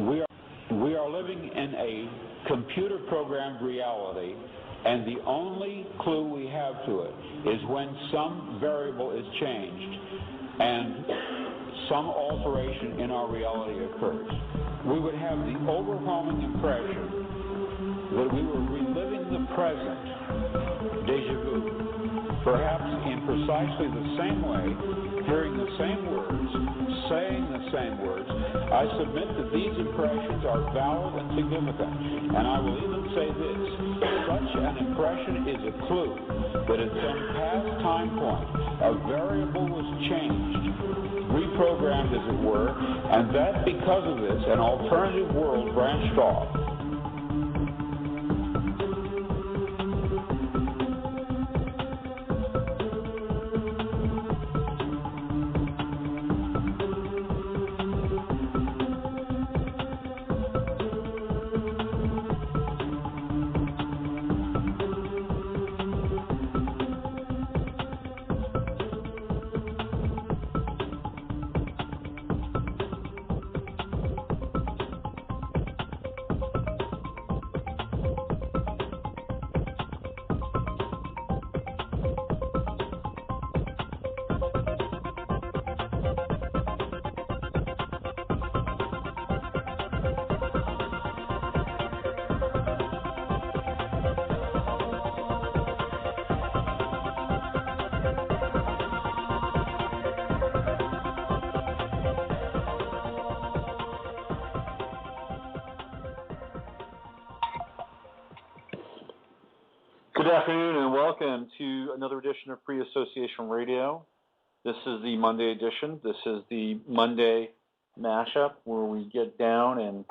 We are living in a computer-programmed reality, and the only clue we have to it is when some variable is changed and some alteration in our reality occurs. We would have the overwhelming impression that we were reliving the present, déjà vu, perhaps in precisely the same way, hearing the same words, saying the same words. I submit that these impressions are valid and significant, and I will even say this: such an impression is a clue that at some past time point a variable was changed, reprogrammed as it were, and that because of this an alternative world branched off. Good afternoon and welcome to another edition of Free Association Radio. This is the Monday edition. This is the Monday mashup where we get down and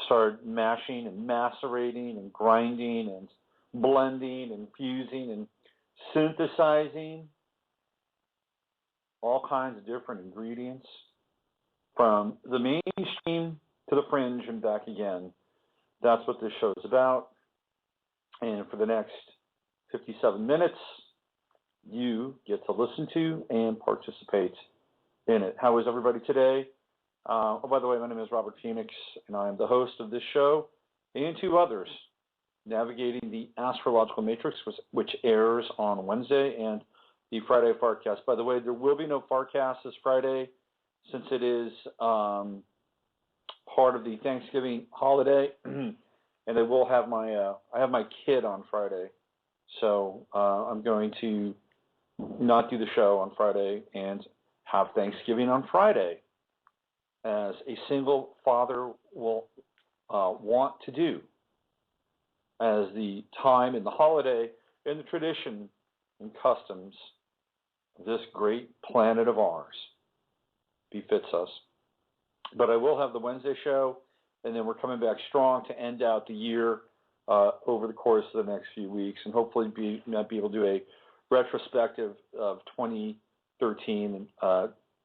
start mashing and macerating and grinding and blending and fusing and synthesizing all kinds of different ingredients from the mainstream to the fringe and back again. That's what this show is about. And for the next 57 minutes, you get to listen to and participate in it. How is everybody today? By the way, my name is Robert Phoenix, and I am the host of this show and two others, Navigating the Astrological Matrix, which airs on Wednesday, and the Friday Farcast. By the way, there will be no Farcast this Friday since it is part of the Thanksgiving holiday, and I will have I have my kid on Friday. So I'm going to not do the show on Friday and have Thanksgiving on Friday, as a single father will want to do, as the time and the holiday and the tradition and customs of this great planet of ours befits us. But I will have the Wednesday show, and then we're coming back strong to end out the year over the course of the next few weeks, and hopefully might be able to do a retrospective of 2013 and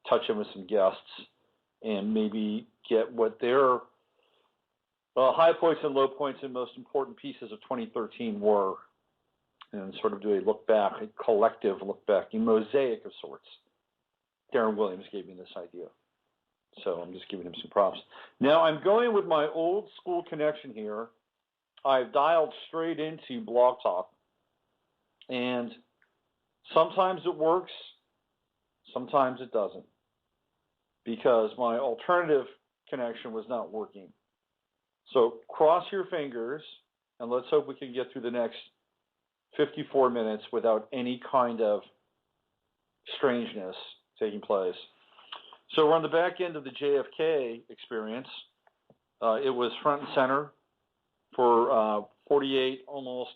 touch in with some guests and maybe get what their high points and low points and most important pieces of 2013 were, and sort of do a look back, a collective look back, a mosaic of sorts. Darren Williams gave me this idea, so I'm just giving him some props. Now I'm going with my old school connection here. I've dialed straight into Blog Talk, and sometimes it works, sometimes it doesn't, because my alternative connection was not working. So cross your fingers, and let's hope we can get through the next 54 minutes without any kind of strangeness taking place. So we're on the back end of the JFK experience. It was front and center for 48, almost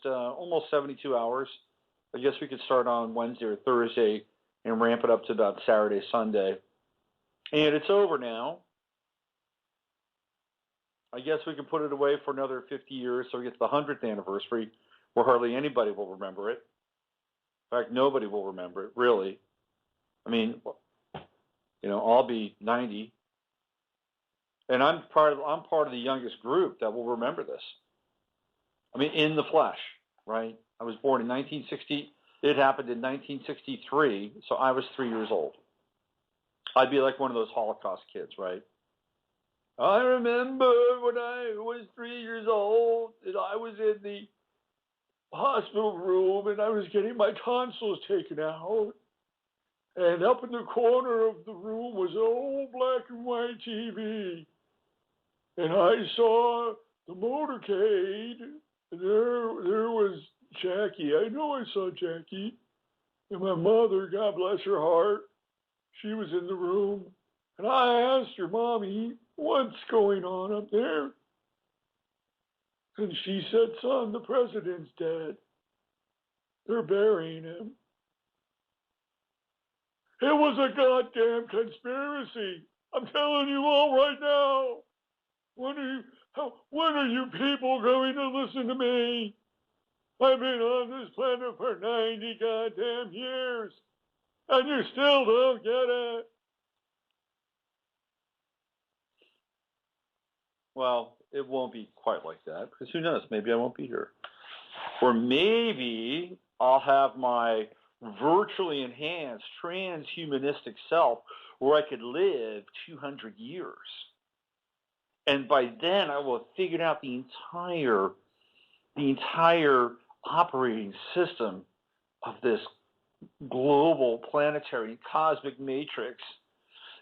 72 hours. I guess we could start on Wednesday or Thursday and ramp it up to about Saturday, Sunday. And it's over now. I guess we can put it away for another 50 years, so we get to the 100th anniversary, where hardly anybody will remember it. In fact, nobody will remember it, really. I mean, I'll be 90. And I'm part of the youngest group that will remember this. I mean, in the flesh, right? I was born in 1960. It happened in 1963, so I was 3 years old. I'd be like one of those Holocaust kids, right? I remember when I was 3 years old and I was in the hospital room and I was getting my tonsils taken out. And up in the corner of the room was an old black and white TV. And I saw the motorcade. And there was Jackie. I know I saw Jackie. And my mother, God bless her heart, she was in the room. And I asked her, Mommy, what's going on up there? And she said, son, the president's dead. They're burying him. It was a goddamn conspiracy. I'm telling you all right now. When are you people going to listen to me? I've been on this planet for 90 goddamn years, and you still don't get it. Well, it won't be quite like that, because who knows? Maybe I won't be here. Or maybe I'll have my virtually enhanced transhumanistic self where I could live 200 years. And by then I will have figured out the entire operating system of this global planetary cosmic matrix,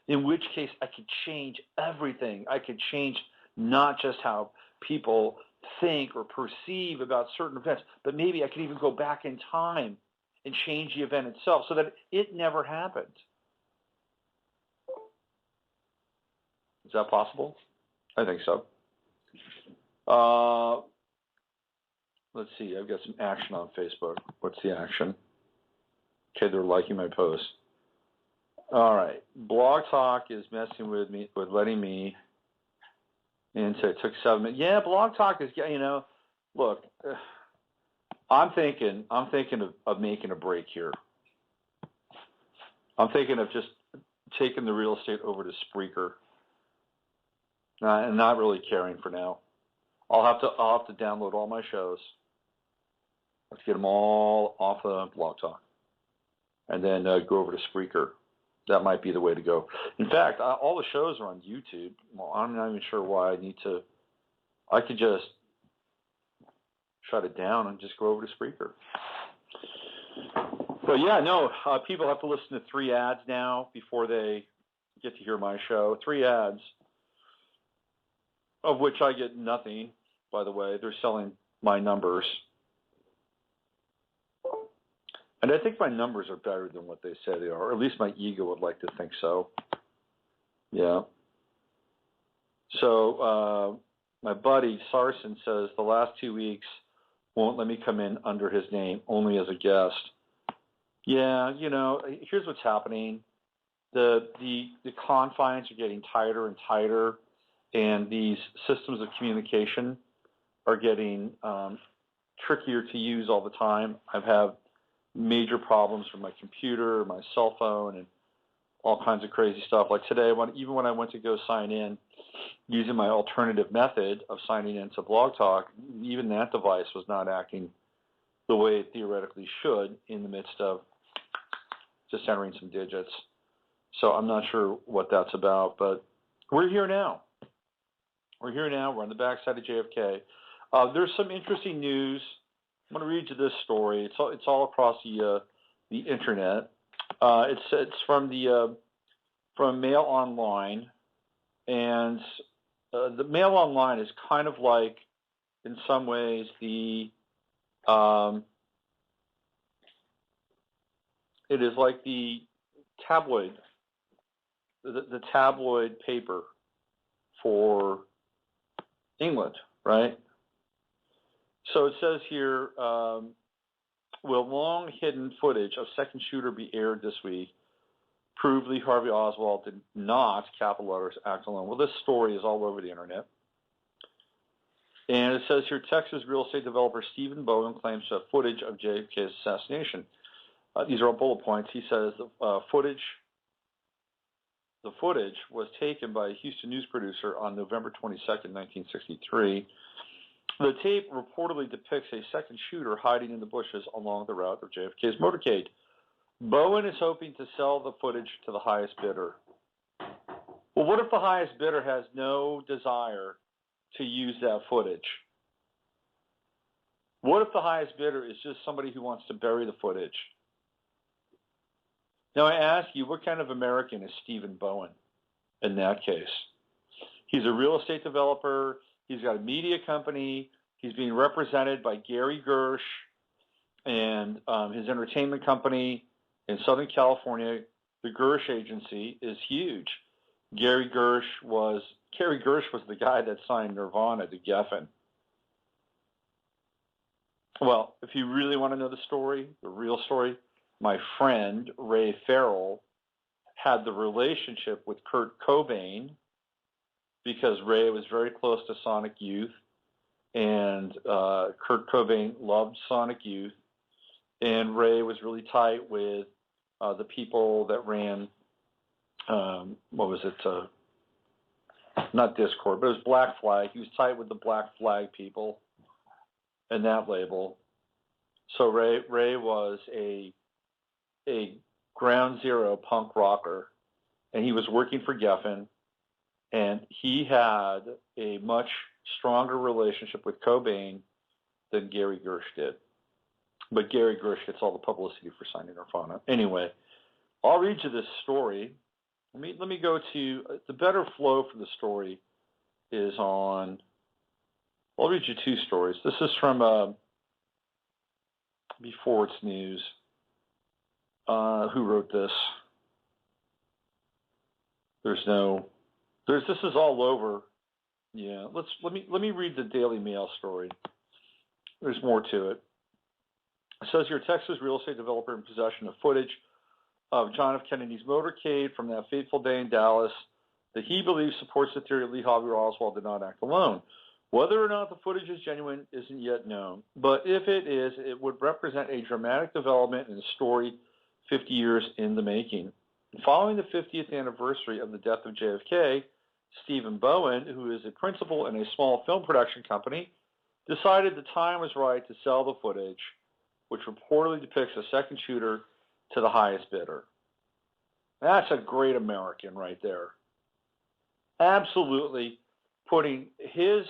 in which case I could change everything. I could change not just how people think or perceive about certain events, but maybe I could even go back in time and change the event itself so that it never happened. Is that possible? I think so. Let's see. I've got some action on Facebook. What's the action? Okay, they're liking my post. All right. Blog Talk is messing with me, with letting me. And so it took 7 minutes. Yeah, Blog Talk is, look, I'm thinking of making a break here. I'm thinking of just taking the real estate over to Spreaker. And not really caring for now. I'll have to download all my shows. Let's get them all off of Blog Talk, and then go over to Spreaker. That might be the way to go. In fact, all the shows are on YouTube. Well, I'm not even sure why I need to. I could just shut it down and just go over to Spreaker. But yeah, no, people have to listen to 3 ads now before they get to hear my show. 3 ads. Of which I get nothing, by the way. They're selling my numbers. And I think my numbers are better than what they say they are, or at least my ego would like to think so. Yeah. So my buddy Sarson says the last 2 weeks won't let me come in under his name, only as a guest. Yeah, here's what's happening. The confines are getting tighter and tighter. And these systems of communication are getting trickier to use all the time. I've had major problems with my computer, my cell phone, and all kinds of crazy stuff. Like today, even when I went to go sign in using my alternative method of signing into Blog Talk, even that device was not acting the way it theoretically should in the midst of just entering some digits. So I'm not sure what that's about, but we're here now. We're here now. We're on the backside of JFK. There's some interesting news. I'm going to read you this story. It's all across the internet. It's from Mail Online, and the Mail Online is kind of like, in some ways, it is like the tabloid, the tabloid paper for England, right? So it says here, will long-hidden footage of second shooter be aired this week? Prove Lee Harvey Oswald did not, capital letters, act alone. Well, this story is all over the internet. And it says here, Texas real estate developer Stephen Bowen claims to have footage of JFK's assassination. These are all bullet points. He says the footage was taken by a Houston news producer on November 22nd, 1963. The tape reportedly depicts a second shooter hiding in the bushes along the route of JFK's motorcade. Bowen is hoping to sell the footage to the highest bidder. Well, what if the highest bidder has no desire to use that footage? What if the highest bidder is just somebody who wants to bury the footage? Now, I ask you, what kind of American is Stephen Bowen in that case? He's a real estate developer. He's got a media company. He's being represented by Gary Gersh and his entertainment company in Southern California. The Gersh Agency is huge. Gary Gersh was the guy that signed Nirvana to Geffen. Well, if you really want to know the story, the real story, my friend Ray Farrell had the relationship with Kurt Cobain because Ray was very close to Sonic Youth, and Kurt Cobain loved Sonic Youth, and Ray was really tight with the people that ran, not Discord, but it was Black Flag. He was tight with the Black Flag people and that label. So Ray was a ground zero punk rocker, and he was working for Geffen, and he had a much stronger relationship with Cobain than Gary Gersh did. But Gary Gersh gets all the publicity for signing Nirvana. Anyway, I'll read you this story. Let me go to the better flow for the story is on. I'll read you two stories. This is from Before It's News. Who wrote this? This is all over. Yeah, let me read the Daily Mail story. There's more to it. It says here, Texas real estate developer in possession of footage of John F. Kennedy's motorcade from that fateful day in Dallas that he believes supports the theory that Lee Harvey Oswald did not act alone. Whether or not the footage is genuine isn't yet known, but if it is, it would represent a dramatic development in a story 50 years in the making. Following the 50th anniversary of the death of JFK, Stephen Bowen, who is a principal in a small film production company, decided the time was right to sell the footage, which reportedly depicts a second shooter, to the highest bidder. That's a great American right there. Absolutely putting his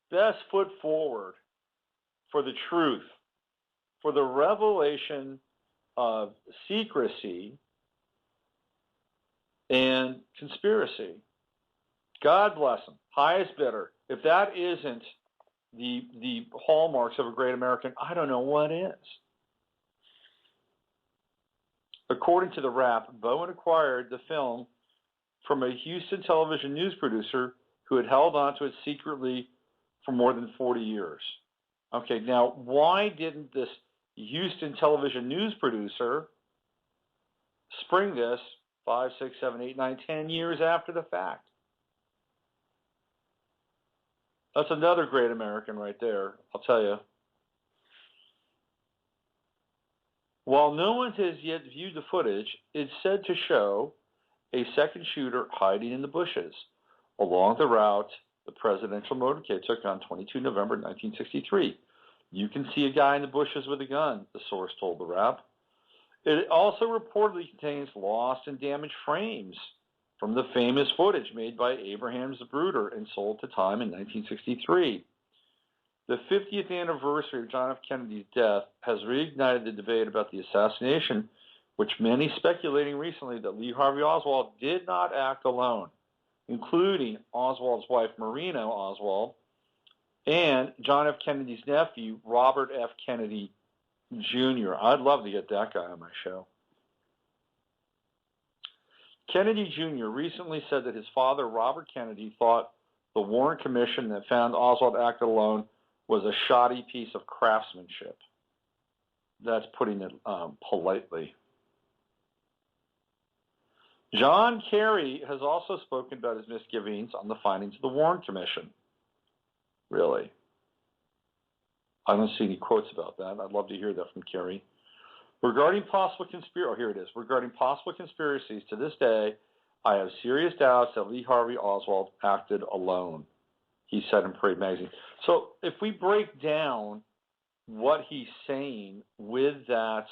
best foot forward for the truth, for the revelation of secrecy and conspiracy. God bless him. Highest bidder. If that isn't the hallmarks of a great American, I don't know what is. According to the Wrap, Bowen acquired the film from a Houston television news producer who had held on to it secretly for more than 40 years. Okay, now why didn't this Houston television news producer spring this 5, 6, 7, 8, 9, 10 years after the fact? That's another great American right there, I'll tell you. While no one has yet viewed the footage, it's said to show a second shooter hiding in the bushes along the route the presidential motorcade took on 22 November 1963. You can see a guy in the bushes with a gun, the source told the Wrap. It also reportedly contains lost and damaged frames from the famous footage made by Abraham Zapruder and sold to Time in 1963. The 50th anniversary of John F. Kennedy's death has reignited the debate about the assassination, which many speculating recently that Lee Harvey Oswald did not act alone, including Oswald's wife, Marina Oswald, and John F. Kennedy's nephew, Robert F. Kennedy Jr. I'd love to get that guy on my show. Kennedy Jr. recently said that his father, Robert Kennedy, thought the Warren Commission that found Oswald acted alone was a shoddy piece of craftsmanship. That's putting it politely. John Kerry has also spoken about his misgivings on the findings of the Warren Commission. Really? I don't see any quotes about that. I'd love to hear that from Kerry. Regarding possible conspiracies, to this day, I have serious doubts that Lee Harvey Oswald acted alone, he said in Parade magazine. So if we break down what he's saying with that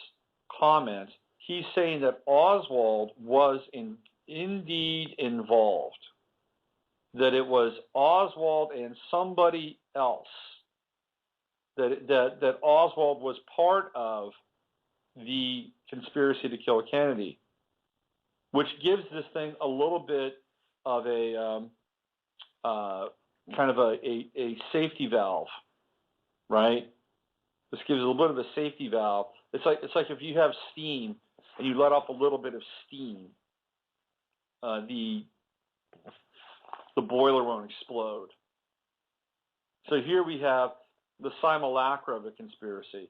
comment, he's saying that Oswald was indeed involved, that it was Oswald and somebody else, that Oswald was part of the conspiracy to kill Kennedy, which gives this thing a little bit of a kind of a safety valve, right? This gives a little bit of a safety valve. It's like if you have steam and you let off a little bit of steam, the boiler won't explode. So here we have the simulacra of a conspiracy,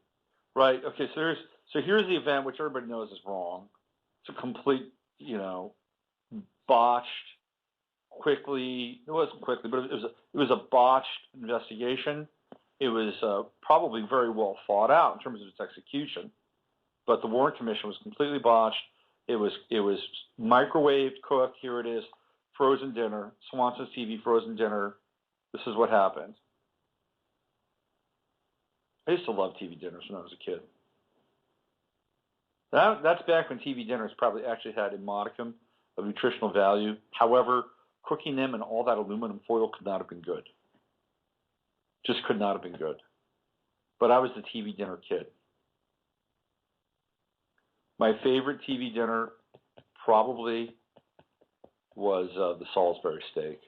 right? Okay, so here's the event which everybody knows is wrong. It's a complete, botched, it wasn't quickly, but it was a botched investigation. It was probably very well thought out in terms of its execution, but the Warren Commission was completely botched. It was microwaved, cooked. Here it is, frozen dinner. Swanson's TV frozen dinner. This is what happened. I used to love TV dinners when I was a kid. That's back when TV dinners probably actually had a modicum of nutritional value. However, cooking them in all that aluminum foil could not have been good. Just could not have been good. But I was the TV dinner kid. My favorite TV dinner probably was the Salisbury steak.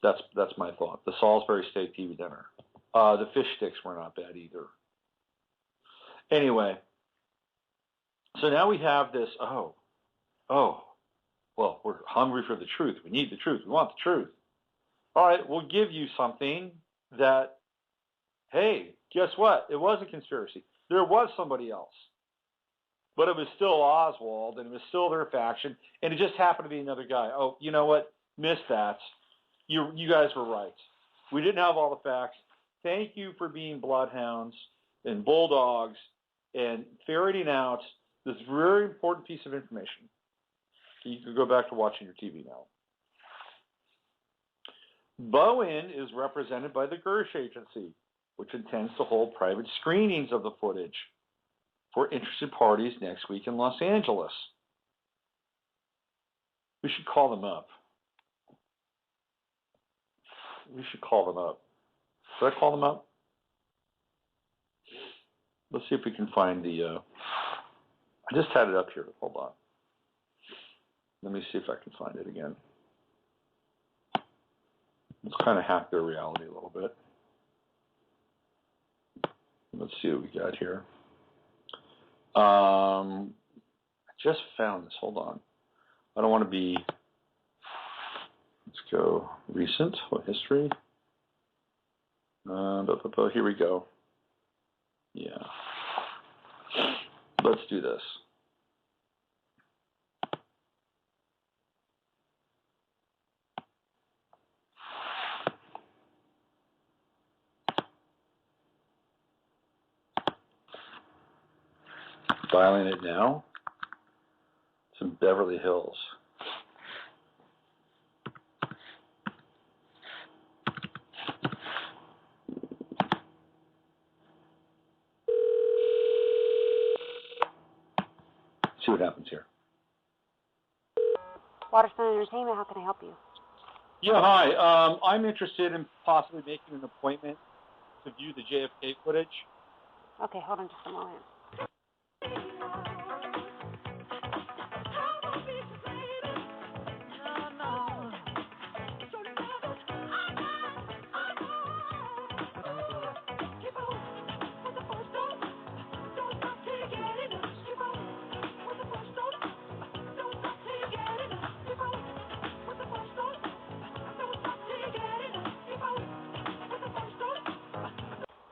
That's my thought. The Salisbury steak TV dinner. The fish sticks were not bad either. Anyway, so now we have this, well, we're hungry for the truth. We need the truth. We want the truth. All right, we'll give you something that, hey, guess what? It was a conspiracy. There was somebody else. But it was still Oswald, and it was still their faction, and it just happened to be another guy. Oh, you know what? Missed that. You guys were right. We didn't have all the facts. Thank you for being bloodhounds and bulldogs and ferreting out this very important piece of information. You can go back to watching your TV now. Bowen is represented by the Gersh Agency, which intends to hold private screenings of the footage for interested parties next week in Los Angeles. We should call them up. Should I call them up? Let's see if we can find the... I just had it up here. Hold on. Let me see if I can find it again. Let's kind of hack their reality a little bit. Let's see what we got here. I just found this. Hold on. I don't want to be... Let's go recent. What history? Here we go. Yeah. Let's do this. Dialing it now. It's in Beverly Hills. See what happens here. Waterstone Entertainment, how can I help you? Yeah, hi. I'm interested in possibly making an appointment to view the JFK footage. Okay, hold on just a moment.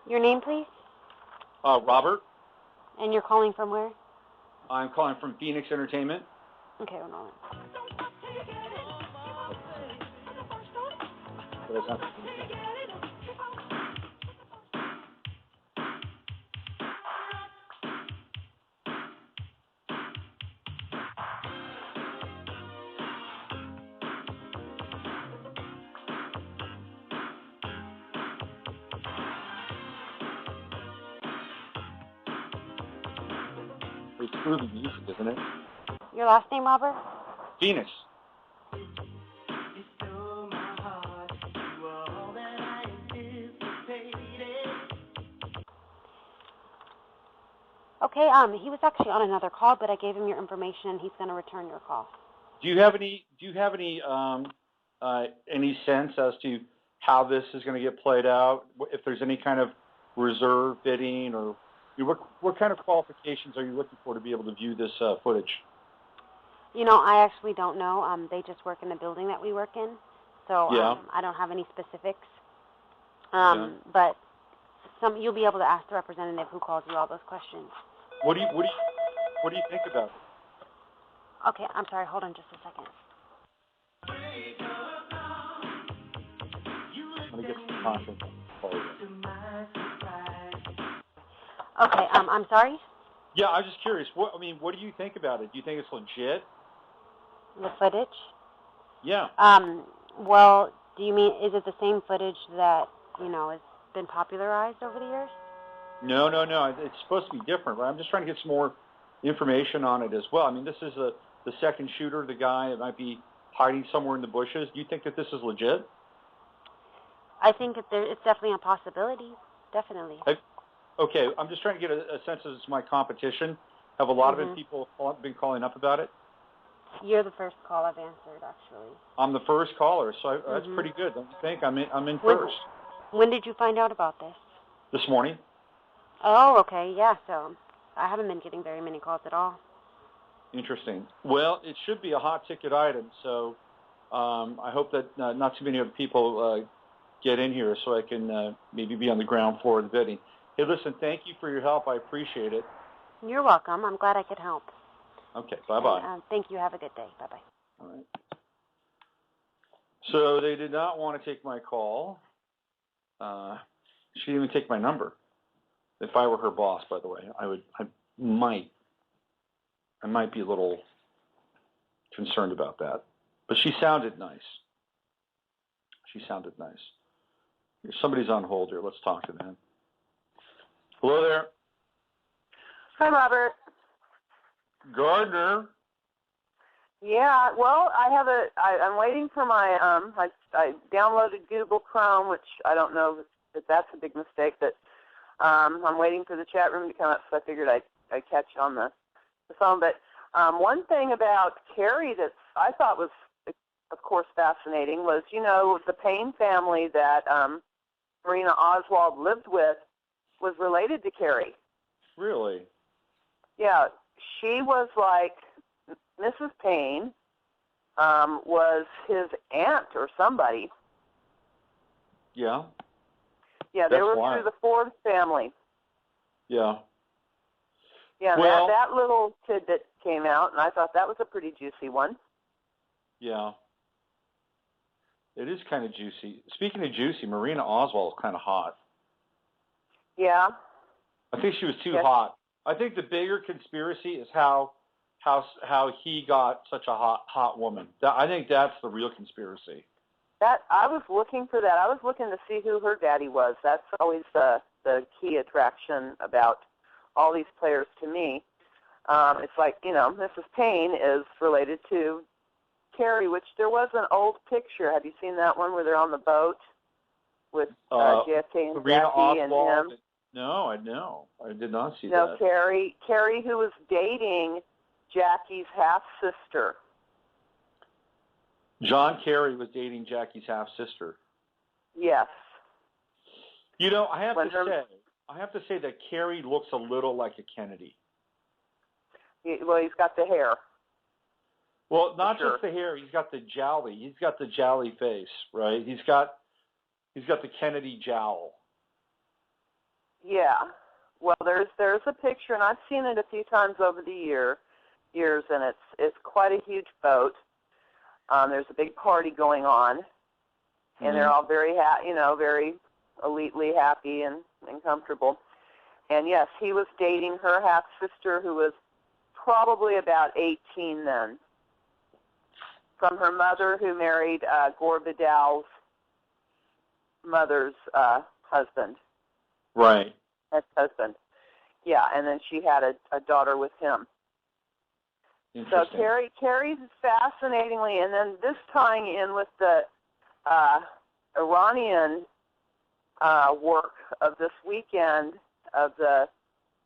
Your name, please? Robert. And you're calling from where? I'm calling from Phoenix Entertainment. Okay, hold on. It's through the music, isn't it? Your last name, Robert? Venus. Okay, he was actually on another call, but I gave him your information, and he's going to return your call. Do you have any sense as to how this is going to get played out? If there's any kind of reserve bidding, or what kind of qualifications are you looking for to be able to view this footage? You know, I actually don't know. They just work in the building that we work in, so I don't have any specifics. But you'll be able to ask the representative who calls you all those questions. What do you think about it? Okay, I'm sorry. Hold on just a second. Let me get some content. Okay, I'm sorry? Yeah, I was just curious. What do you think about it? Do you think it's legit? The footage? Yeah. Well, do you mean, is it the same footage that, has been popularized over the years? No. It's supposed to be different, right? I'm just trying to get some more information on it as well. I mean, this is the second shooter, the guy that might be hiding somewhere in the bushes. Do you think that this is legit? I think it's definitely a possibility. Definitely. Okay, I'm just trying to get a sense of my competition. Have a lot of people been calling up about it? You're the first call I've answered, actually. I'm the first caller, so that's pretty good, don't you think? I'm in first. When did you find out about this? This morning. Oh, okay, yeah, so I haven't been getting very many calls at all. Interesting. Well, it should be a hot ticket item, so I hope that not too many other people get in here so I can maybe be on the ground floor of the bidding. Hey, listen, thank you for your help. I appreciate it. You're welcome. I'm glad I could help. Okay, bye-bye. And, thank you. Have a good day. Bye-bye. All right. So they did not want to take my call. She didn't even take my number. If I were her boss, by the way, I might be a little concerned about that. But she sounded nice. Somebody's on hold here. Let's talk to them. Hello there. Hi, Robert. Gardner. Yeah, well, I'm waiting for my, I downloaded Google Chrome, which I don't know if that's a big mistake, but I'm waiting for the chat room to come up, so I figured I'd catch you on the phone. But one thing about Carrie that I thought was, of course, fascinating was, the Payne family that Marina Oswald lived with was related to Carrie. Really? Yeah, she was like, Mrs. Payne was his aunt or somebody. Yeah. Yeah, they were through the Ford family. Yeah. Yeah, well, that little tidbit came out, and I thought that was a pretty juicy one. Yeah. It is kind of juicy. Speaking of juicy, Marina Oswald is kind of hot. Yeah. I think she was too hot. I think the bigger conspiracy is how he got such a hot woman. I think that's the real conspiracy. That I was looking for that. I was looking to see who her daddy was. That's always the key attraction about all these players to me. It's like, Mrs. Payne is related to Carrie, which there was an old picture. Have you seen that one where they're on the boat with JFK and Marina Jackie Oswald, and him? No, I did not see that. No, Carrie, who was dating Jackie's half-sister. John Kerry was dating Jackie's half-sister. Yes. I have to say that Kerry looks a little like a Kennedy. Well, he's got the hair. Well, not just the hair. He's got the jowly. He's got the jowly face, right? He's got the Kennedy jowl. Yeah. Well, there's a picture, and I've seen it a few times over the years, and it's quite a huge boat. There's a big party going on, and they're all very very elitely happy and comfortable. And yes, he was dating her half sister, who was probably about 18 then, from her mother, who married Gore Vidal's mother's husband. Right. Ex-husband. Yeah, and then she had a daughter with him. So Kerry's fascinatingly, and then this tying in with the Iranian work of this weekend of the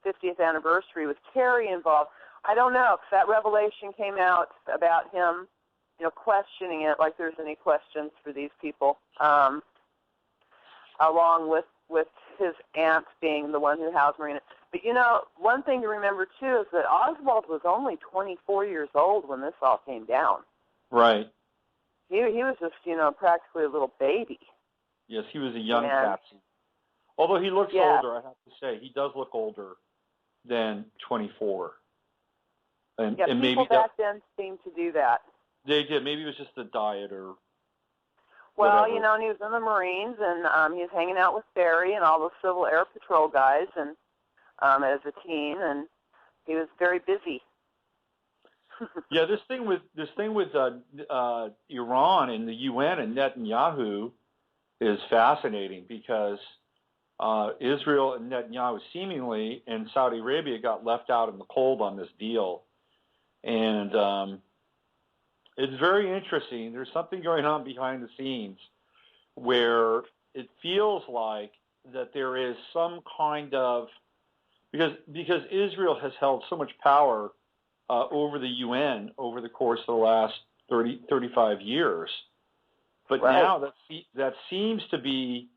50th anniversary with Kerry involved. I don't know if that revelation came out about him, questioning it, like there's any questions for these people, along with his aunt being the one who housed Marina. But, one thing to remember, too, is that Oswald was only 24 years old when this all came down. Right. He was just, practically a little baby. Yes, he was a young patsy. Although he looks older, I have to say. He does look older than 24. And people maybe back then seemed to do that. They did. Maybe it was just the diet or well, whatever. And he was in the Marines, and he was hanging out with Barry and all the Civil Air Patrol guys, and as a teen, and he was very busy. Yeah, this thing with Iran and the UN and Netanyahu is fascinating because Israel and Netanyahu seemingly and Saudi Arabia got left out in the cold on this deal. And it's very interesting. There's something going on behind the scenes where it feels like that there is some kind of, because Israel has held so much power over the UN over the course of the last 35 years. But now that seems to be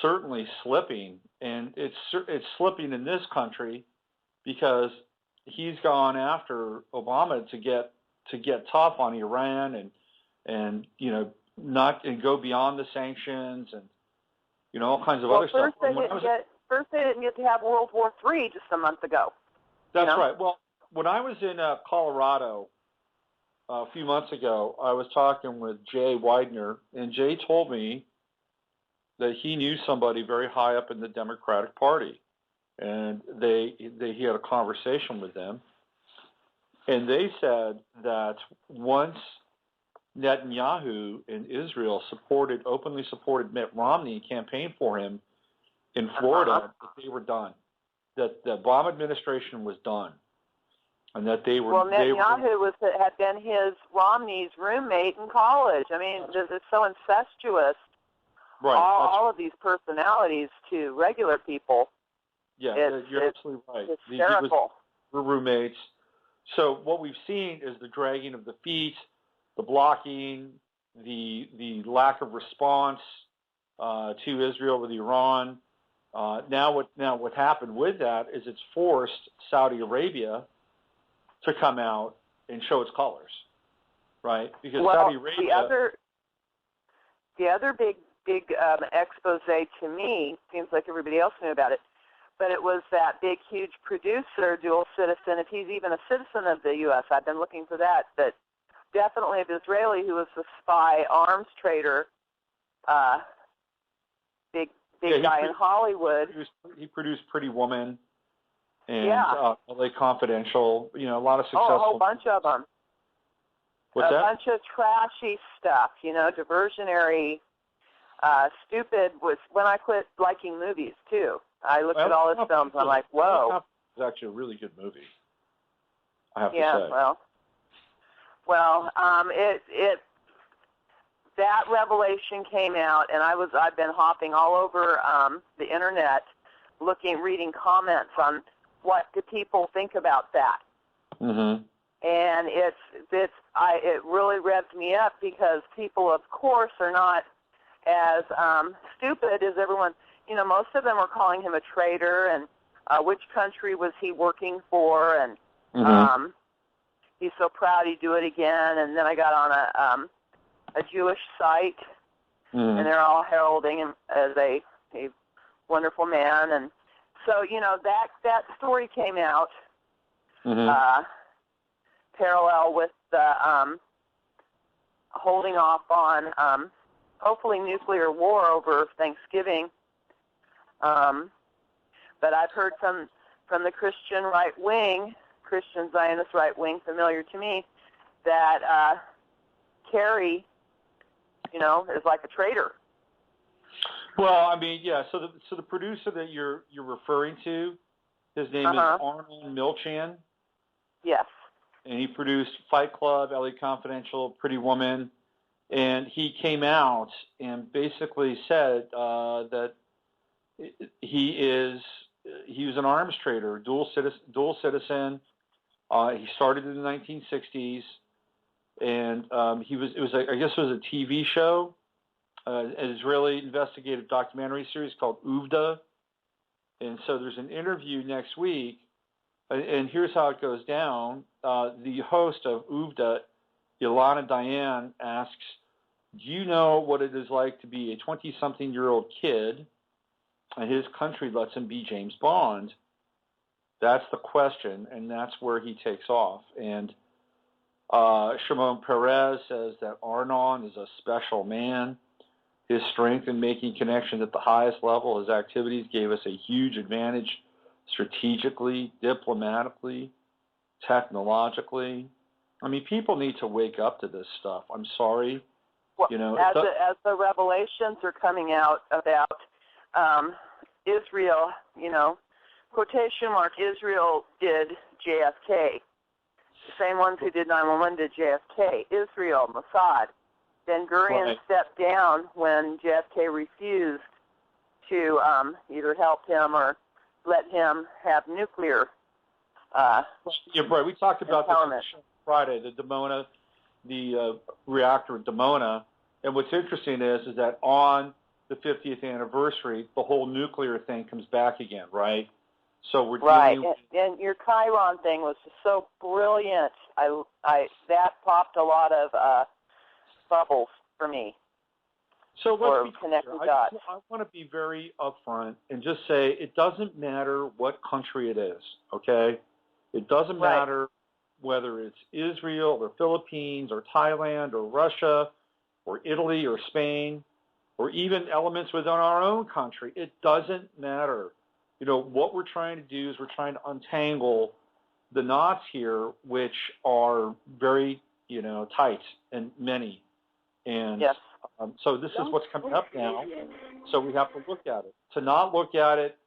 certainly slipping, and it's slipping in this country because he's gone after Obama to get tough on Iran and not go beyond the sanctions and all kinds of other stuff. First they didn't get to have World War III just a month ago. That's right. Well, when I was in Colorado a few months ago, I was talking with Jay Widener, and Jay told me that he knew somebody very high up in the Democratic Party, and he had a conversation with them, and they said that once Netanyahu in Israel openly supported Mitt Romney and campaigned for him in Florida, that they were done, that the Obama administration was done, and that they were. Well, Netanyahu had been Romney's roommate in college. I mean, it's so incestuous. Right. All of these personalities to regular people. Yeah, you're absolutely right. Hysterical. We're roommates. So what we've seen is the dragging of the feet, the blocking, the lack of response to Israel with Iran. Now what happened with that is it's forced Saudi Arabia to come out and show its colors, right? Because Saudi Arabia. The other big expose to me, seems like everybody else knew about it, but it was that big, huge producer, dual citizen, if he's even a citizen of the U.S. I've been looking for that, but definitely an Israeli who was the spy arms trader, big guy in Hollywood. He produced Pretty Woman and LA Confidential, a lot of successful. Oh, a whole bunch of them. What's that? A bunch of trashy stuff, diversionary, stupid. Was when I quit liking movies too. I looked at all his films and I'm like, whoa. It's actually a really good movie, I have to say. Yeah, well, that revelation came out, and I've been hopping all over the internet, reading comments on what do people think about that. Mm-hmm. And it really revved me up because people, of course, are not as stupid as everyone. Most of them are calling him a traitor, and which country was he working for, and he's so proud he'd do it again. And then I got on a Jewish site, and they're all heralding him as a wonderful man. And so, that story came out parallel with the holding off on hopefully nuclear war over Thanksgiving. But I've heard from the Christian Zionist right wing, familiar to me, that Kerry, is like a traitor. Well, I mean, yeah. So the producer that you're referring to, his name is Arnold Milchan. Yes. and he produced Fight Club, LA Confidential, Pretty Woman, and he came out and basically said that he was an arms trader, dual citizen. He started in the 1960s, and I guess it was a TV show, an Israeli investigative documentary series called Uvda. And so there's an interview next week, and here's how it goes down. The host of Uvda, Ilana Diane, asks, do you know what it is like to be a 20-something-year-old kid, and his country lets him be James Bond? That's the question, and that's where he takes off. And Shimon Peres says that Arnon is a special man. His strength in making connections at the highest level, his activities gave us a huge advantage strategically, diplomatically, technologically. I mean, people need to wake up to this stuff. I'm sorry. Well, as the revelations are coming out about Israel, quotation mark, Israel did JFK. The same ones who did 9/11 did JFK. Israel, Mossad. Ben Gurion stepped down when JFK refused to either help him or let him have nuclear. Yeah, right. We talked about this on Friday, the reactor at Dimona. And what's interesting is that on the 50th anniversary, the whole nuclear thing comes back again, right? So we're and your Chiron thing was so brilliant. That popped a lot of bubbles for me. So let's be clear. I want to be very upfront and just say it doesn't matter what country it is, okay? It doesn't matter whether it's Israel or Philippines or Thailand or Russia or Italy or Spain or even elements within our own country. It doesn't matter. What we're trying to do is we're trying to untangle the knots here, which are very, tight and many. And so this is what's coming up now. So we have to look at it. To not look at it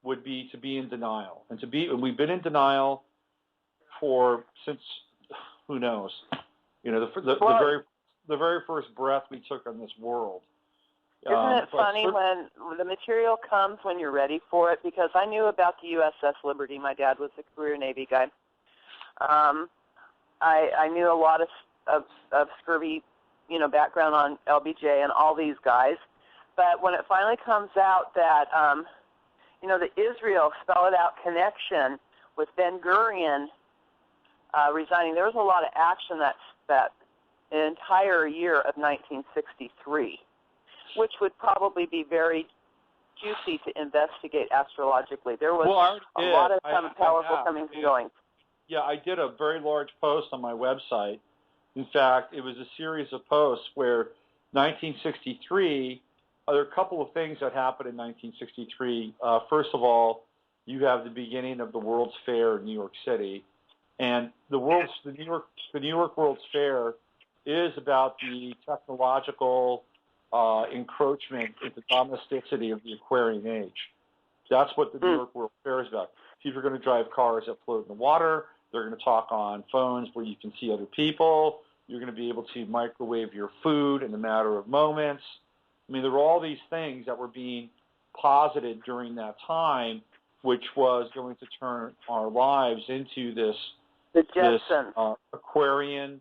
would be to be in denial. And we've been in denial since who knows? The very first breath we took on this world. Isn't it funny when the material comes when you're ready for it? Because I knew about the USS Liberty. My dad was a career Navy guy. I knew a lot of scurvy, background on LBJ and all these guys. But when it finally comes out that, the Israel spell-it-out connection with Ben Gurion resigning, there was a lot of action that entire year of 1963. Which would probably be very juicy to investigate astrologically. There was a lot of powerful comings and goings. Yeah, I did a very large post on my website. In fact, it was a series of posts where 1963, there are a couple of things that happened in 1963. First of all, you have the beginning of the World's Fair in New York City. And the New York World's Fair is about the technological encroachment into domesticity of the Aquarian age. That's what the New York World Fair is about. People are going to drive cars that float in the water. They're going to talk on phones where you can see other people. You're going to be able to microwave your food in a matter of moments. I mean, there were all these things that were being posited during that time, which was going to turn our lives into this Aquarian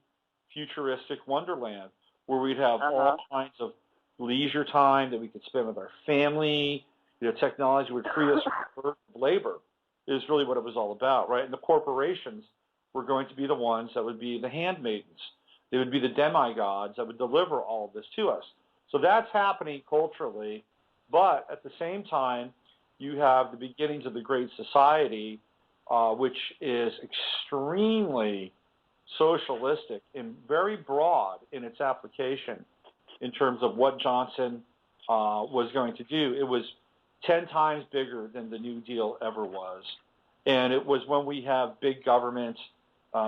futuristic wonderland where we'd have all kinds of leisure time that we could spend with our family. Technology would free us from the burden of labor is really what it was all about, right? And the corporations were going to be the ones that would be the handmaidens. They would be the demigods that would deliver all of this to us. So that's happening culturally, but at the same time, you have the beginnings of the Great Society, which is extremely socialistic and very broad in its application in terms of what Johnson was going to do. It was 10 times bigger than the New Deal ever was. And it was when we have big government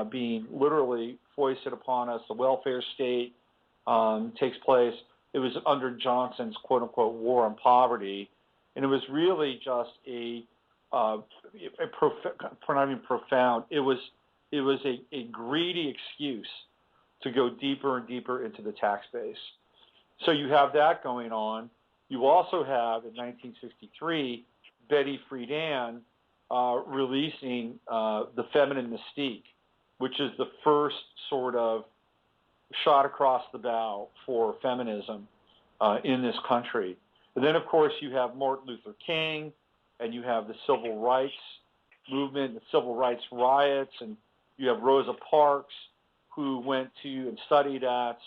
being literally foisted upon us, the welfare state takes place. It was under Johnson's quote-unquote war on poverty. And it was really just not even profound. It was it was a greedy excuse to go deeper and deeper into the tax base. So you have that going on. You also have, in 1963, Betty Friedan releasing The Feminine Mystique, which is the first sort of shot across the bow for feminism in this country. And then, of course, you have Martin Luther King, and you have the civil rights movement, the civil rights riots, and you have Rosa Parks, who went to and studied at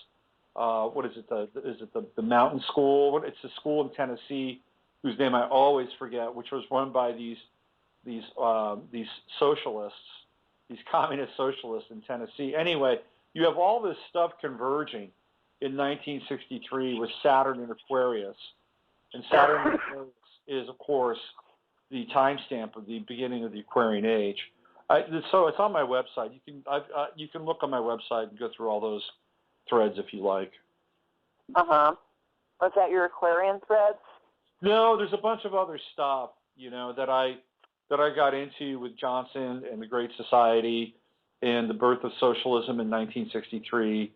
the Mountain School? It's a school in Tennessee whose name I always forget, which was run by these socialists, these communist socialists in Tennessee. Anyway, you have all this stuff converging in 1963 with Saturn in Aquarius, and Saturn in Aquarius is, of course, the timestamp of the beginning of the Aquarian Age. So it's on my website. You can look on my website and go through all those threads if you like. Was that your Aquarian threads? No, there's a bunch of other stuff, that I got into with Johnson and the Great Society and the birth of socialism in 1963,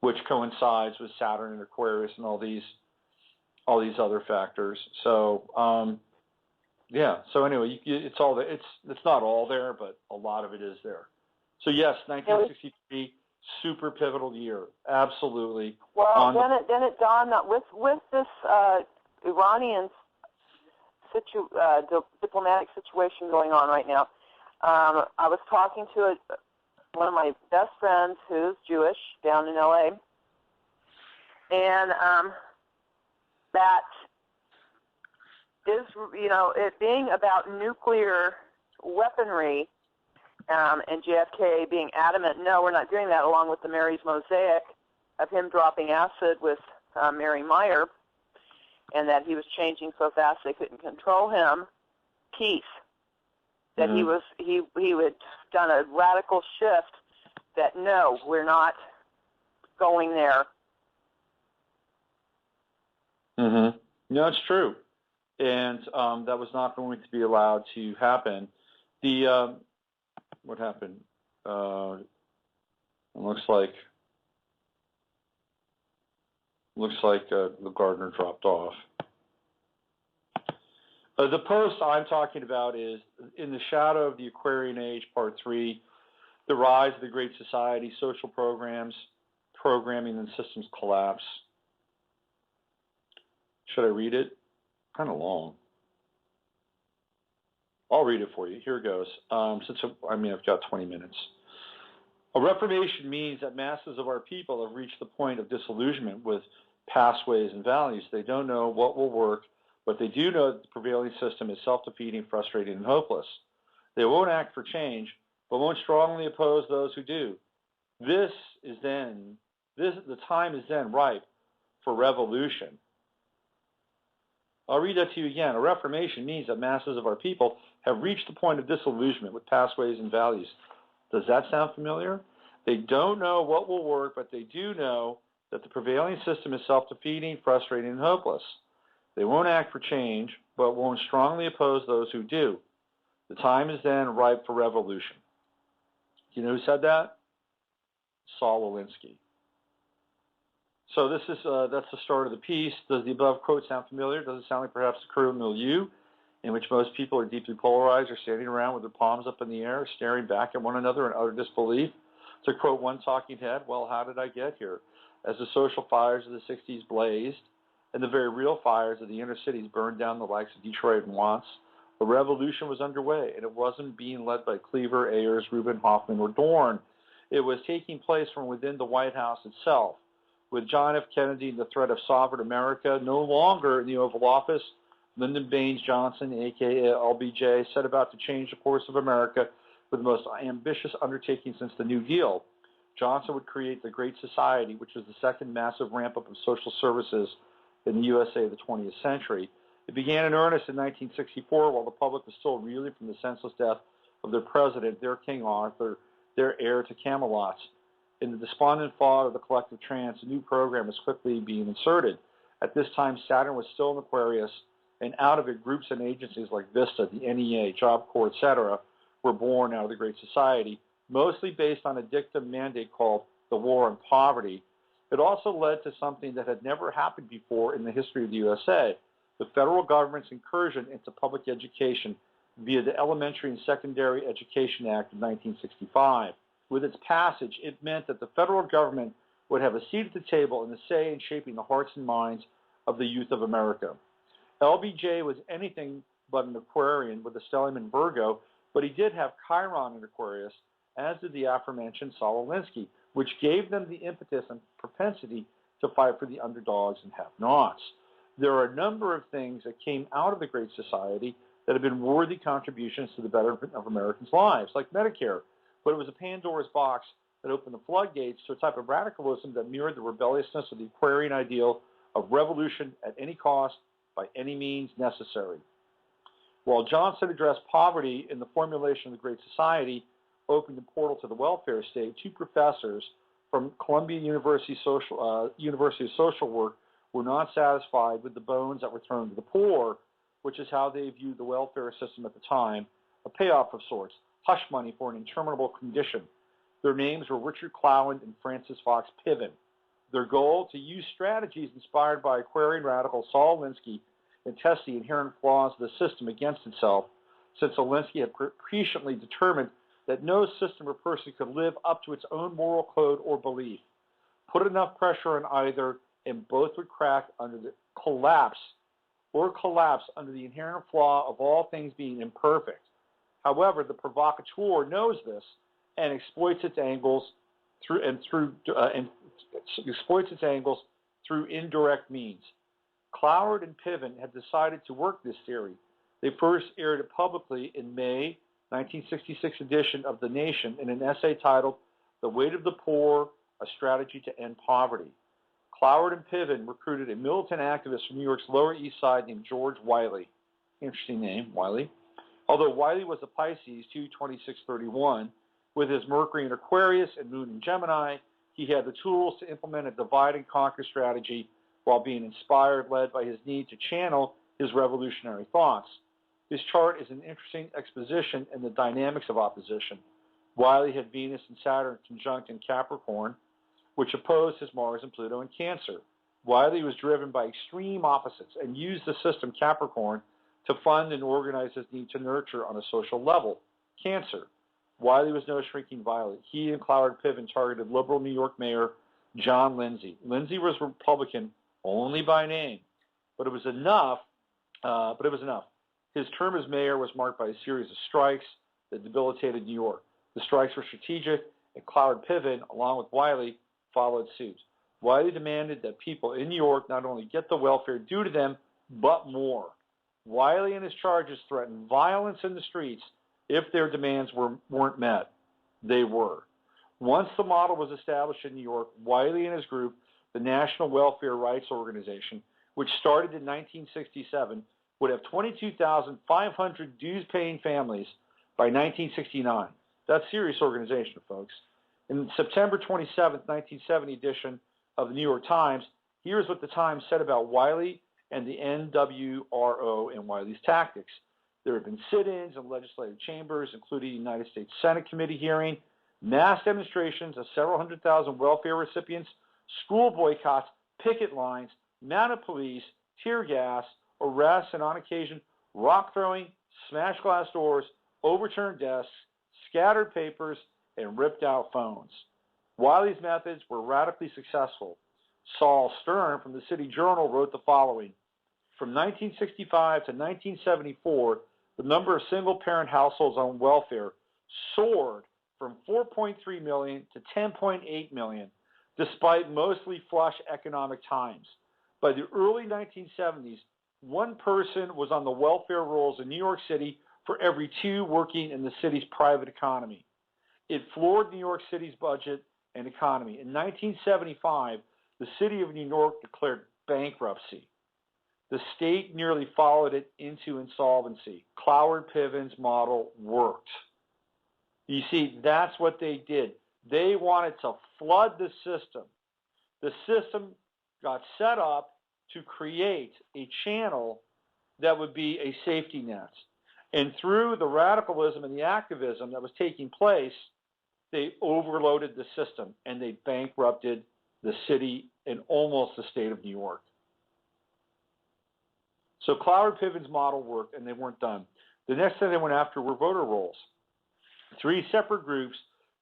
which coincides with Saturn and Aquarius and all these other factors. So yeah. So anyway, it's all there. It's not all there, but a lot of it is there. So yes, 1963, super pivotal year, absolutely. Well, then it dawned that with this Iranian diplomatic situation going on right now. I was talking to one of my best friends who's Jewish down in LA, and that is, it being about nuclear weaponry, and JFK being adamant, no, we're not doing that, along with the Mary's Mosaic of him dropping acid with Mary Meyer, and that he was changing so fast they couldn't control him. Peace. That he had done a radical shift. That no, we're not going there. No, it's true. And that was not going to be allowed to happen. What happened? It looks like the gardener dropped off. The post I'm talking about is In the Shadow of the Aquarian Age, Part 3, The Rise of the Great Society, Social Programs, Programming and Systems Collapse. Should I read it? Kind of long. I'll read it for you. Here it goes. I've got 20 minutes. A reformation means that masses of our people have reached the point of disillusionment with past ways and values. They don't know what will work, but they do know that the prevailing system is self-defeating, frustrating, and hopeless. They won't act for change, but won't strongly oppose those who do. The time is then ripe for revolution. I'll read that to you again. A reformation means that masses of our people have reached the point of disillusionment with past ways and values. Does that sound familiar? They don't know what will work, but they do know that the prevailing system is self-defeating, frustrating, and hopeless. They won't act for change, but won't strongly oppose those who do. The time is then ripe for revolution. You know who said that? Saul Alinsky. So that's the start of the piece. Does the above quote sound familiar? Does it sound like perhaps a cruel milieu in which most people are deeply polarized or standing around with their palms up in the air, staring back at one another in utter disbelief? To quote one talking head, well, how did I get here? As the social fires of the 60s blazed and the very real fires of the inner cities burned down the likes of Detroit and Watts, the revolution was underway, and it wasn't being led by Cleaver, Ayers, Rubin, Hoffman, or Dorn. It was taking place from within the White House itself, with John F. Kennedy and the threat of sovereign America no longer in the Oval Office. Lyndon Baines Johnson, a.k.a. LBJ, set about to change the course of America with the most ambitious undertaking since the New Deal. Johnson would create the Great Society, which was the second massive ramp-up of social services in the USA of the 20th century. It began in earnest in 1964 while the public was still reeling from the senseless death of their president, their King Arthur, their heir to Camelot. In the despondent fog of the collective trance, a new program was quickly being inserted. At this time, Saturn was still in Aquarius, and out of it, groups and agencies like VISTA, the NEA, Job Corps, etc., were born out of the Great Society, mostly based on a dictum mandate called the War on Poverty. It also led to something that had never happened before in the history of the USA, the federal government's incursion into public education via the Elementary and Secondary Education Act of 1965. With its passage, it meant that the federal government would have a seat at the table and a say in shaping the hearts and minds of the youth of America. LBJ was anything but an Aquarian with a stellium in Virgo, but he did have Chiron in Aquarius, as did the aforementioned Saul Alinsky, which gave them the impetus and propensity to fight for the underdogs and have-nots. There are a number of things that came out of the Great Society that have been worthy contributions to the betterment of Americans' lives, like Medicare, but it was a Pandora's box that opened the floodgates to a type of radicalism that mirrored the rebelliousness of the Aquarian ideal of revolution at any cost, by any means necessary. While Johnson addressed poverty in the formulation of the Great Society, opened the portal to the welfare state, two professors from Columbia University of Social Work were not satisfied with the bones that were thrown to the poor, which is how they viewed the welfare system at the time, a payoff of sorts, hush money for an interminable condition. Their names were Richard Clowland and Francis Fox Piven. Their goal, to use strategies inspired by Aquarian radical Saul Alinsky and test the inherent flaws of the system against itself, since Alinsky had presciently determined that no system or person could live up to its own moral code or belief. Put enough pressure on either, and both would crack under the collapse under the inherent flaw of all things being imperfect. However, the provocateur knows this and exploits its angles through indirect means. Cloward and Piven had decided to work this theory. They first aired it publicly in May 1966 edition of The Nation in an essay titled "The Weight of the Poor, A Strategy to End Poverty." Cloward and Piven recruited a militant activist from New York's Lower East Side named George Wiley. Interesting name, Wiley. Although Wiley was a Pisces, 2/26/31, with his Mercury in Aquarius and Moon in Gemini, he had the tools to implement a divide-and-conquer strategy while being inspired, led by his need to channel his revolutionary thoughts. His chart is an interesting exposition in the dynamics of opposition. Wiley had Venus and Saturn conjunct in Capricorn, which opposed his Mars and Pluto in Cancer. Wiley was driven by extreme opposites and used the system Capricorn to fund and organize his need to nurture on a social level. Cancer. Wiley was no shrinking violet. He and Cloward Piven targeted liberal New York Mayor John Lindsay. Lindsay was Republican only by name, but it was enough. His term as mayor was marked by a series of strikes that debilitated New York. The strikes were strategic, and Cloward Piven, along with Wiley, followed suit. Wiley demanded that people in New York not only get the welfare due to them, but more. Wiley and his charges threatened violence in the streets if their demands weren't met. They were. Once the model was established in New York, Wiley and his group, the National Welfare Rights Organization, which started in 1967, would have 22,500 dues-paying families by 1969. That's serious organization, folks. In September 27, 1970 edition of the New York Times, here's what the Times said about Wiley and the NWRO and Wiley's tactics. There have been sit-ins in legislative chambers, including the United States Senate committee hearing, mass demonstrations of several 100,000 welfare recipients, school boycotts, picket lines, mounted police, tear gas, arrests, and on occasion, rock throwing, smashed glass doors, overturned desks, scattered papers, and ripped out phones. Wiley's methods were radically successful. Saul Stern from the City Journal wrote the following: from 1965 to 1974, the number of single-parent households on welfare soared from 4.3 million to 10.8 million, despite mostly flush economic times. By the early 1970s, one person was on the welfare rolls in New York City for every two working in the city's private economy. It floored New York City's budget and economy. In 1975, the city of New York declared bankruptcy. The state nearly followed it into insolvency. Cloward Piven's model worked. You see, that's what they did. They wanted to flood the system. The system got set up to create a channel that would be a safety net. And through the radicalism and the activism that was taking place, they overloaded the system, and they bankrupted the city and almost the state of New York. So Cloward-Piven's model worked, and they weren't done. The next thing they went after were voter rolls. 3 separate groups,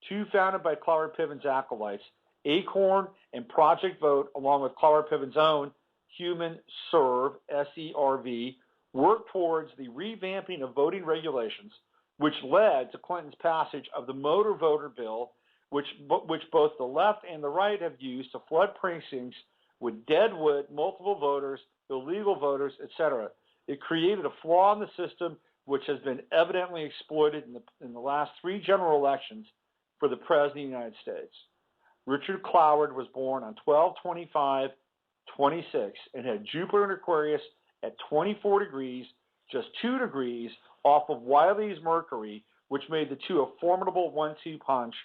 2 founded by Cloward-Piven's acolytes, Acorn and Project Vote, along with Cloward-Piven's own Human Serve, SERV, worked towards the revamping of voting regulations, which led to Clinton's passage of the motor voter bill, which both the left and the right have used to flood precincts with dead wood, multiple voters, illegal voters, etc. It created a flaw in the system which has been evidently exploited in the last 3 general elections for the President of the United States. Richard Cloward was born on 12/25/26 and had Jupiter in Aquarius at 24 degrees, just 2 degrees off of Wiley's Mercury, which made the two a formidable 1-2 punch,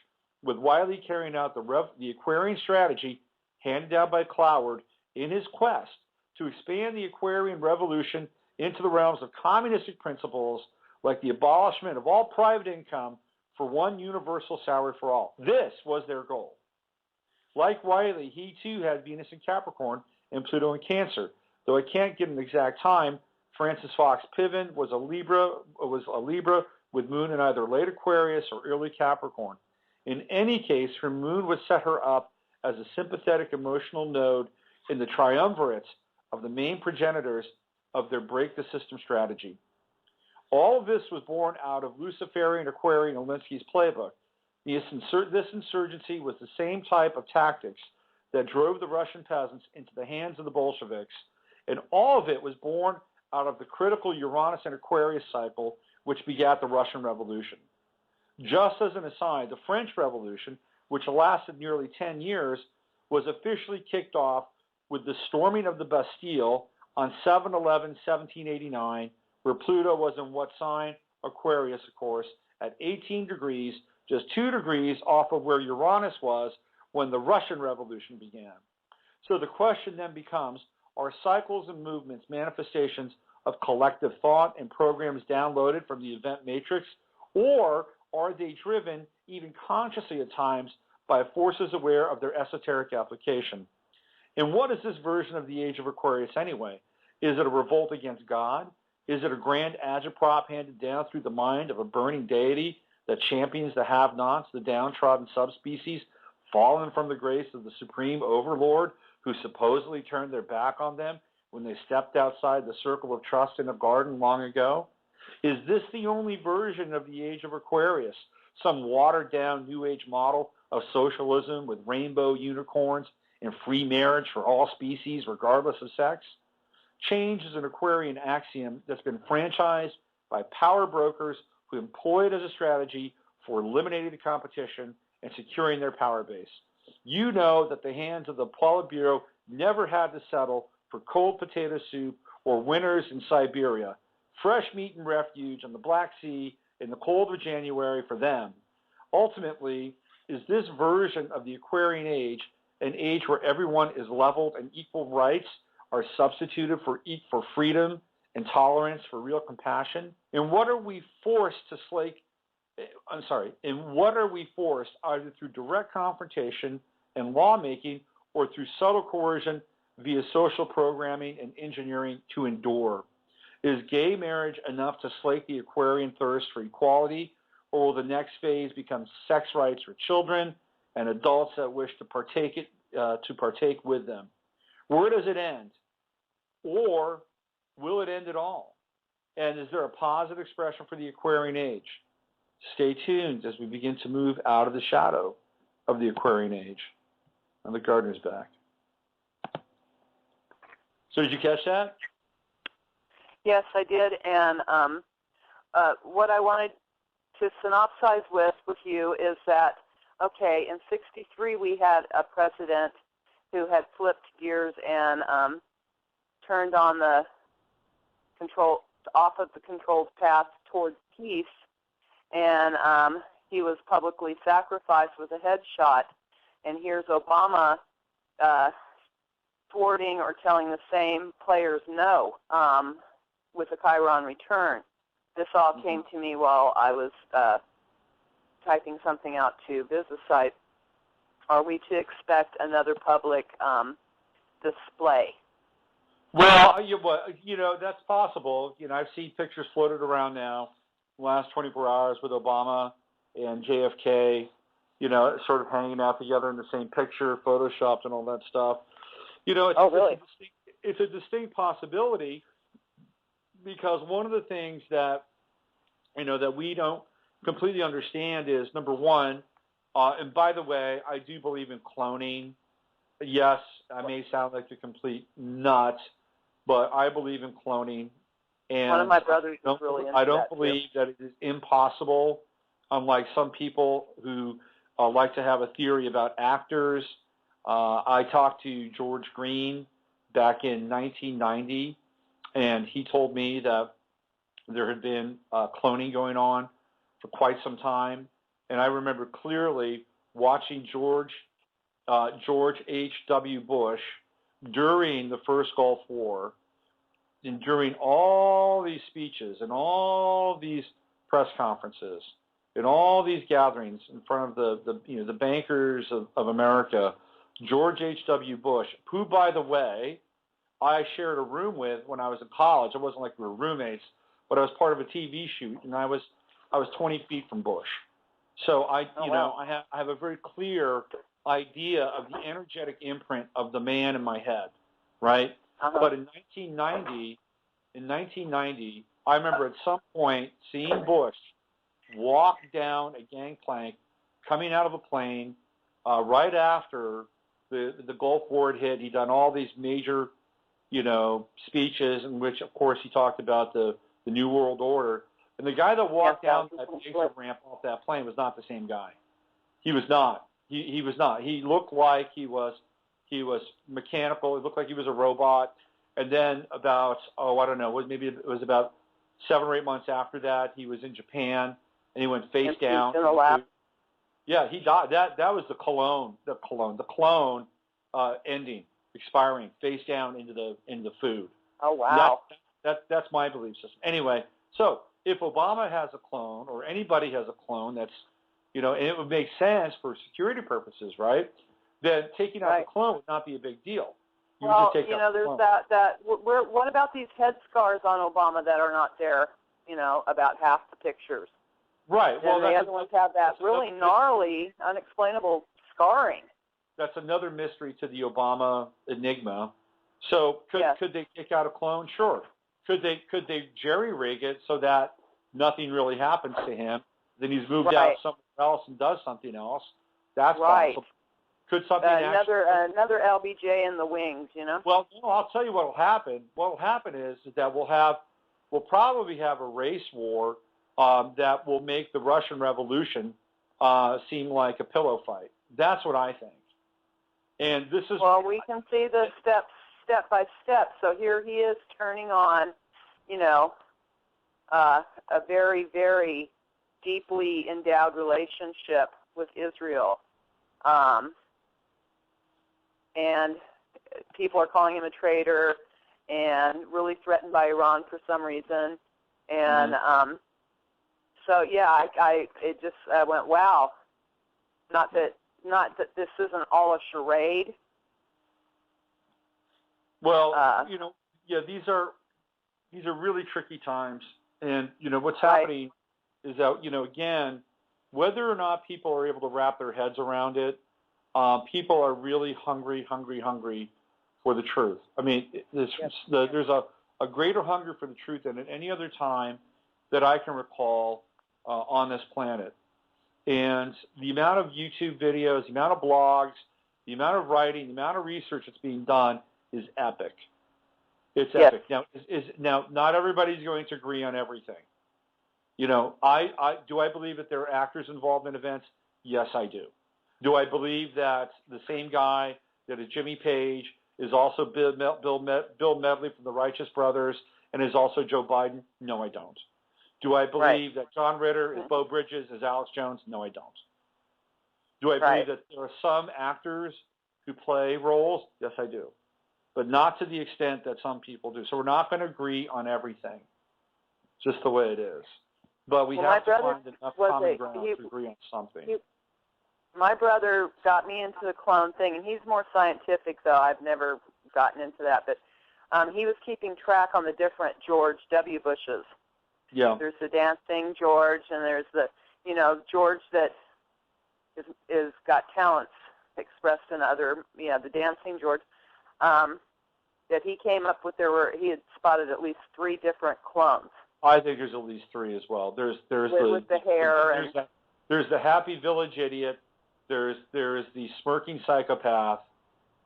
with Wiley carrying out the Aquarian strategy handed down by Cloward in his quest to expand the Aquarian revolution into the realms of communistic principles like the abolishment of all private income for one universal salary for all. This was their goal. Like Wiley, he too had Venus in Capricorn and Pluto in Cancer. Though I can't give an exact time, Francis Fox Piven was a Libra with Moon in either late Aquarius or early Capricorn. In any case, her Moon would set her up as a sympathetic emotional node in the triumvirates of the main progenitors of their break the system strategy. All of this was born out of Luciferian Aquarian Alinsky's playbook. This insurgency was the same type of tactics that drove the Russian peasants into the hands of the Bolsheviks, and all of it was born out of the critical Uranus and Aquarius cycle, which begat the Russian Revolution. Just as an aside, the French Revolution, which lasted nearly 10 years, was officially kicked off with the storming of the Bastille on 7/11/1789, where Pluto was in what sign? Aquarius, of course, at 18 degrees, just 2 degrees off of where Uranus was when the Russian Revolution began. So the question then becomes, are cycles and movements manifestations of collective thought and programs downloaded from the event matrix, or are they driven, even consciously at times, by forces aware of their esoteric application? And what is this version of the Age of Aquarius anyway? Is it a revolt against God? Is it a grand agitprop handed down through the mind of a burning deity that champions the have-nots, the downtrodden subspecies, fallen from the grace of the supreme overlord who supposedly turned their back on them when they stepped outside the circle of trust in a garden long ago? Is this the only version of the Age of Aquarius, some watered-down New Age model of socialism with rainbow unicorns and free marriage for all species regardless of sex? Change is an Aquarian axiom that's been franchised by power brokers who employ it as a strategy for eliminating the competition and securing their power base. You know that the hands of the Politburo never had to settle for cold potato soup or winters in Siberia, fresh meat and refuge on the Black Sea in the cold of January for them. Ultimately, is this version of the Aquarian age an age where everyone is leveled and equal rights are substituted for freedom and tolerance, for real compassion? And what are we forced either through direct confrontation and lawmaking or through subtle coercion via social programming and engineering to endure? Is gay marriage enough to slake the Aquarian thirst for equality, or will the next phase become sex rights for children and adults that wish to partake with them? Where does it end? Or will it end at all? And is there a positive expression for the Aquarian age? Stay tuned as we begin to move out of the shadow of the Aquarian age. And the gardener's back. So did you catch that? Yes, I did. And what I wanted to synopsize with you is that, okay, in '63 we had a president who had flipped gears and turned on off of the controlled path towards peace, and he was publicly sacrificed with a headshot. And here's Obama thwarting or telling the same players no with a Chiron return. This all came to me while I was typing something out to Business Site, are we to expect another public display? Well, that's possible. I've seen pictures floated around now the last 24 hours with Obama and JFK, sort of hanging out together in the same picture, photoshopped and all that stuff. Really? It's a distinct possibility, because one of the things that, that we don't completely understand is, number one, and by the way, I do believe in cloning. Yes, I may sound like a complete nut, but I believe in cloning. And one of my brothers is really into I don't that believe too. that it is impossible, unlike some people who like to have a theory about actors. I talked to George Green back in 1990, and he told me that there had been cloning going on for quite some time. And I remember clearly watching George H.W. Bush during the first Gulf War, and during all these speeches and all these press conferences and all these gatherings in front of the bankers of America, George H.W. Bush, who, by the way, I shared a room with when I was in college. It wasn't like we were roommates, but I was part of a TV shoot, and I was 20 feet from Bush. So I have a very clear idea of the energetic imprint of the man in my head, right? Uh-huh. But in 1990, I remember at some point seeing Bush walk down a gangplank coming out of a plane right after the Gulf War had hit. He'd done all these major, speeches in which, of course, he talked about the New World Order. And the guy that walked down that exit ramp off that plane was not the same guy. He was not. He was not. He looked like he was mechanical. It looked like he was a robot. And then about, maybe it was about 7 or 8 months after that, he was in Japan, and he went face down. In the lab. Yeah, he died. That was the clone ending, expiring, face down into the food. Oh, wow. That's my belief system. Anyway, so if Obama has a clone, or anybody has a clone, that's, and it would make sense for security purposes, right? Then taking out the clone would not be a big deal. There's what about these head scars on Obama that are not there, about half the pictures? Right. Well, the other ones have that really gnarly, unexplainable scarring. That's another mystery to the Obama enigma. So could they take out a clone? Sure. Could they jerry-rig it so that nothing really happens to him? Then he's moved out somewhere else and does something else. That's possible. Could something another LBJ in the wings, Well, no, I'll tell you what will happen. What will happen is that we'll probably have a race war that will make the Russian Revolution seem like a pillow fight. That's what I think. And this is we can see the step by step. So here he is turning on, a very, very deeply endowed relationship with Israel. And people are calling him a traitor and really threatened by Iran for some reason. And I went, wow. Not that this isn't all a charade. Well, these are really tricky times, and what's happening is that again, whether or not people are able to wrap their heads around it, people are really hungry for the truth. I mean, there's a greater hunger for the truth than at any other time that I can recall on this planet. And the amount of YouTube videos, the amount of blogs, the amount of writing, the amount of research that's being done is epic. It's epic. Now, not everybody's going to agree on everything. Do I believe that there are actors involved in events? Yes, I do. Do I believe that the same guy that is Jimmy Page is also Bill Medley from the Righteous Brothers and is also Joe Biden? No, I don't. Do I believe that John Ritter is Bo Bridges, is Alex Jones? No, I don't. Do I believe that there are some actors who play roles? Yes, I do. But not to the extent that some people do. So we're not going to agree on everything. It's just the way it is. But we have to find enough common ground to agree on something. My brother got me into the clone thing, and he's more scientific, though. I've never gotten into that. But he was keeping track on the different George W. Bushes. Yeah. There's the dancing George, and there's the, George that is got talents expressed in other, the dancing George. That he came up with, he had spotted at least 3 different clones. I think there's at least 3 as well. There's with the hair there's the happy village idiot. There's the smirking psychopath,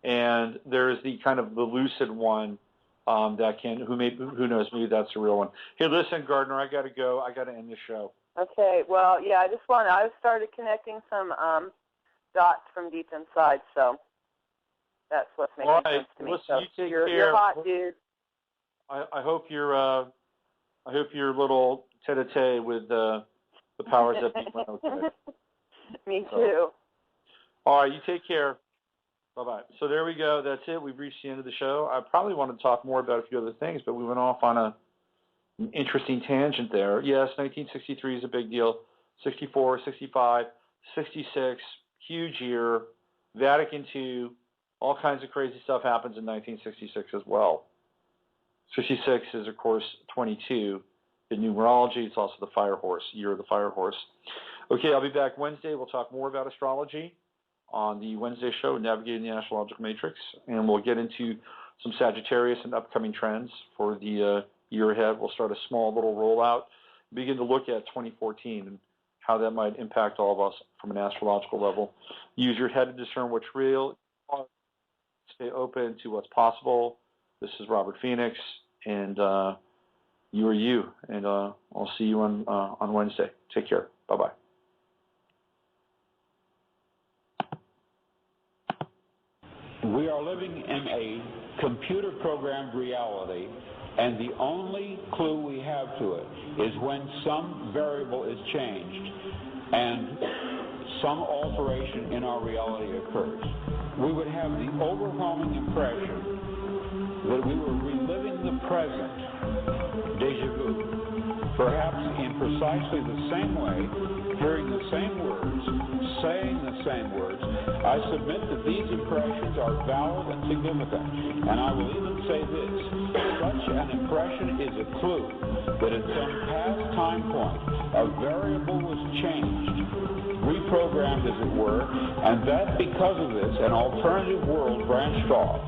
and there's the kind of the lucid one who knows, maybe that's the real one. Hey, listen, Gardner, I got to go. I got to end the show. Okay. Well, yeah, I started connecting some dots from deep inside, so that's what's making sense to me. Listen, so you take you're care. You're hot, dude. I hope your little tete-a-tete with the powers that be went okay. Me too. All right, you take care. Bye-bye. So there we go. That's it. We've reached the end of the show. I probably want to talk more about a few other things, but we went off on an interesting tangent there. Yes, 1963 is a big deal. 64, 65, 66, huge year. Vatican II, all kinds of crazy stuff happens in 1966 as well. 66 is, of course, 22. In numerology, it's also the Fire Horse, year of the Fire Horse. Okay, I'll be back Wednesday. We'll talk more about astrology on the Wednesday show, Navigating the Astrological Matrix, and we'll get into some Sagittarius and upcoming trends for the year ahead. We'll start a small little rollout, begin to look at 2014 and how that might impact all of us from an astrological level. Use your head to discern what's real. Stay open to what's possible. This is Robert Phoenix, and you are you. And I'll see you on Wednesday. Take care. Bye-bye. We are living in a computer-programmed reality, and the only clue we have to it is when some variable is changed and some alteration in our reality occurs. We would have the overwhelming impression that we were reliving the present, déjà vu, perhaps in precisely the same way, hearing the same words, saying the same words. I submit that these impressions are valid and significant, and I will even say this: such an impression is a clue that at some past time point a variable was changed, reprogrammed as it were, and that because of this an alternative world branched off.